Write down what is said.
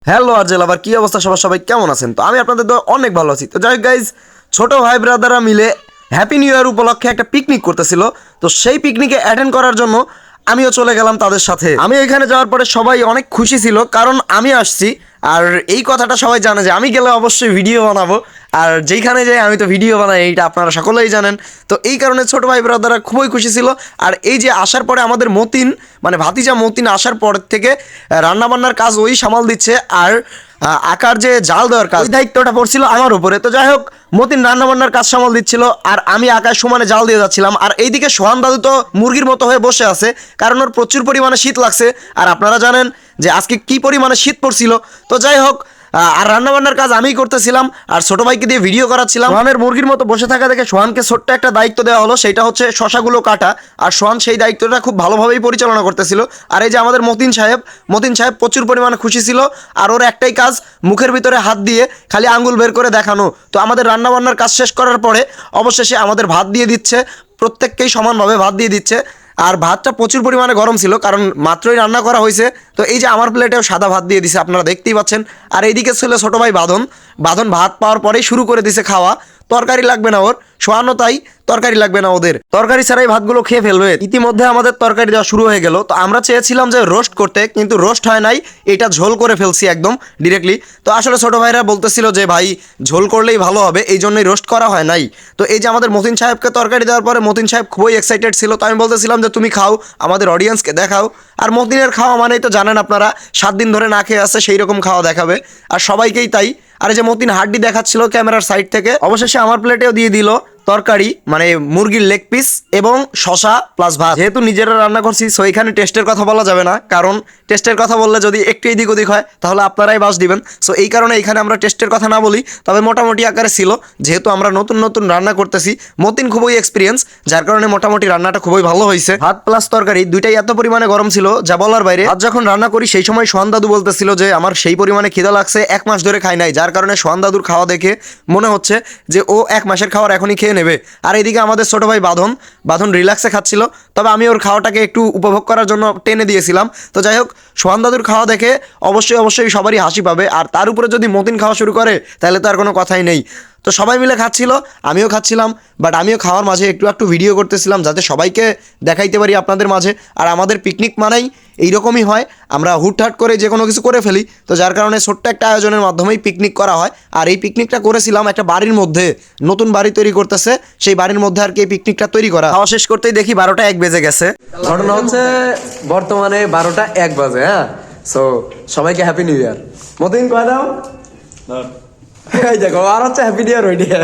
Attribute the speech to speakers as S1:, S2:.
S1: Hello আরজেল, আবার কি অবস্থা সবার? সবাই কেমন আছেন? তো আমি আপনাদের তো অনেক ভালো আছি। তো যাই হোক গাইজ, ছোট ভাই ব্রাদাররা মিলে হ্যাপি নিউ ইয়ার উপলক্ষে একটা পিকনিক করতেছিল। তো সেই পিকনিকে অ্যাটেন্ড করার জন্য আমিও চলে গেলাম তাদের সাথে। আমি এখানে যাওয়ার পরে সবাই অনেক খুশি ছিল, কারণ আমি আসছি। আর এই কথাটা সবাই জানে যে আমি গেলে অবশ্যই ভিডিও বানাবো, আর যেইখানে যাই আমি তো ভিডিও বানাই, এইটা আপনারা সকলেই জানেন। তো এই কারণে ছোট ভাই ব্রাদাররা খুবই খুশি ছিল। আর এই যে আসার পরে আমাদের মতিন, মানে ভাতিজা মতিন আসার পর থেকে রান্নাবান্নার কাজ ওই সামাল দিচ্ছে, আর আকার যে জাল দেওয়ার কাজ, ওই দায়িত্বটা পড়ছিল আমার উপরে। তো যাই হোক, মতিন রান্নাবান্নার কাজ সামাল দিচ্ছিল, আর আমি আকার সমানে জাল দিয়ে যাচ্ছিলাম। আর এইদিকে সোহান দাদু তো মুরগির মতো হয়ে বসে আছে, কারণ ওর প্রচুর পরিমাণে শীত লাগছে। আর আপনারা জানেন যে আজকে কি পরিমাণে শীত পড়ছিল। তো যাই হোক, আর রান্নাবান্নার কাজ আমিই করতেছিলাম, আর ছোট ভাইকে দিয়ে ভিডিও করাচ্ছিলাম। সোহানের মুরগির মতো বসে থাকা দেখে সোহানকে ছোট্ট একটা দায়িত্ব দেওয়া হলো, সেটা হচ্ছে শশাগুলো কাটা। আর সোহান সেই দায়িত্বটা খুব ভালোভাবেই পরিচালনা করতেছিল। আর এই যে আমাদের মতিন সাহেব প্রচুর পরিমাণে খুশি ছিল। আর ওর একটাই কাজ, মুখের ভিতরে হাত দিয়ে খালি আঙ্গুল বের করে দেখানো। তো আমাদের রান্নাবান্নার কাজ শেষ করার পরে অবশেষে আমাদের ভাত দিয়ে দিচ্ছে, প্রত্যেককেই সমানভাবে ভাত দিয়ে দিচ্ছে। আর ভাতটা প্রচুর পরিমাণে গরম ছিল, কারণ মাত্রই রান্না করা হয়েছে। তো এই যে আমার প্লেটেও সাদা ভাত দিয়ে দিছে, আপনারা দেখতেই পাচ্ছেন। আর এইদিকে ছিল ছোটো ভাই বাঁধন ভাত পাওয়ার পরেই শুরু করে দিছে খাওয়া। তরকারি লাগবে না ওর, শোয়ানো তাই তরকারি লাগবে না ওদের, তরকারি ছাড়াই ভাতগুলো খেয়ে ফেলবে। ইতিমধ্যে আমাদের তরকারি দেওয়া শুরু হয়ে গেল। তো আমরা চেয়েছিলাম যে রোস্ট করতে, কিন্তু রোস্ট হয় নাই, এটা ঝোল করে ফেলছি একদম ডিরেক্টলি। তো আসলে ছোটো ভাইরা বলতেছিল যে ভাই ঝোল করলেই ভালো হবে, এই জন্যই রোস্ট করা হয় নাই। তো এই যে আমাদের মতিন সাহেবকে তরকারি দেওয়ার পরে মতিন সাহেব খুবই এক্সাইটেড ছিল। তো আমি বলতেছিলাম যে তুমি খাও, আমাদের অডিয়েন্সকে দেখাও। আর মতিনের খাওয়া মানেই তো জানেন আপনারা, 7 দিন ধরে না খেয়ে আসছে, সেই রকম খাওয়া দেখাবে, আর সবাইকেই তাই। আর এই যে মতিন হাড্ডি দেখাচ্ছিল ক্যামেরার সাইড থেকে। অবশেষে আমার প্লেটেও দিয়ে দিল তরকারি, মানে মুরগির লেগ পিস এবং শশা প্লাস ভাত। যেহেতু নিজেরা রান্না করছি, সো এখানে টেস্টের কথা বলা যাবে না, কারণ টেস্টের কথা বললে যদি একটু এদিক ওদিক হয় তাহলে আপনারাই বাস দিবেন। সো এই কারণে এখানে আমরা টেস্টের কথা না বলি, তবে মোটামুটি আকারে ছিল। যেহেতু আমরা নতুন নতুন রান্না করতেছি, মতিন খুবই এক্সপিরিয়েন্স, যার কারণে মোটামুটি রান্নাটা খুবই ভালো হয়েছে। ভাত প্লাস তরকারি দুইটাই এত পরিমাণে গরম ছিল যা বলার বাইরে। ভাত যখন রান্না করি সেই সময় সোহান দাদু বলতেছিল যে আমার সেই পরিমাণে খিদা লাগছে, 1 মাস ধরে খাই নাই, যার কারণে সোহান দাদুর খাওয়া দেখে মনে হচ্ছে যে ও 1 মাসের খাওয়ার এখনই খেয়ে নেবে। আর এদিকে আমাদের ছোট ভাই বাঁধন রিল্যাক্সে খাচ্ছিল, তবে আমি ওর খাওয়াটাকে একটু উপভোগ করার জন্য টেনে দিয়েছিলাম। তো যাই হোক, সোহান দাদুর খাওয়া দেখে অবশ্যই সবারই হাসি পাবে, আর তার উপরে যদি মতিন খাওয়া শুরু করে তাহলে তো আর কোনো কথাই নেই। তো সবাই মিলে খাচ্ছিল, আমিও খাচ্ছিলাম, বাট আমিও খাওয়ার মাঝে একটু ভিডিও করতেছিলাম, যাতে সবাইকে দেখাইতে পারি আপনাদের মাঝে। আর আমাদের পিকনিক মানেই এইরকমই হয়, আমরা হুটহাট করে যে কোনো কিছু করে ফেলি। তো যার কারণে ছোট্ট একটা আয়োজনের মাধ্যমেই পিকনিক করা হয়। আর এই পিকনিকটা করেছিলাম একটা বাড়ির মধ্যে, নতুন বাড়ি তৈরি করতেছে, সেই বাড়ির মধ্যে আর কি এই পিকনিকটা তৈরি করা। খাওয়া শেষ করতেই দেখি 12টা 1 বেজে গেছে।
S2: ঘটনা হচ্ছে বর্তমানে 12টা 1 বাজে। হ্যাঁ, সো সবাইকে হ্যাপি নিউ ইয়ার। মতিন কয় দাও, এই দেখো আর হচ্ছে হ্যাপি নিউ ইয়ার ওইটা।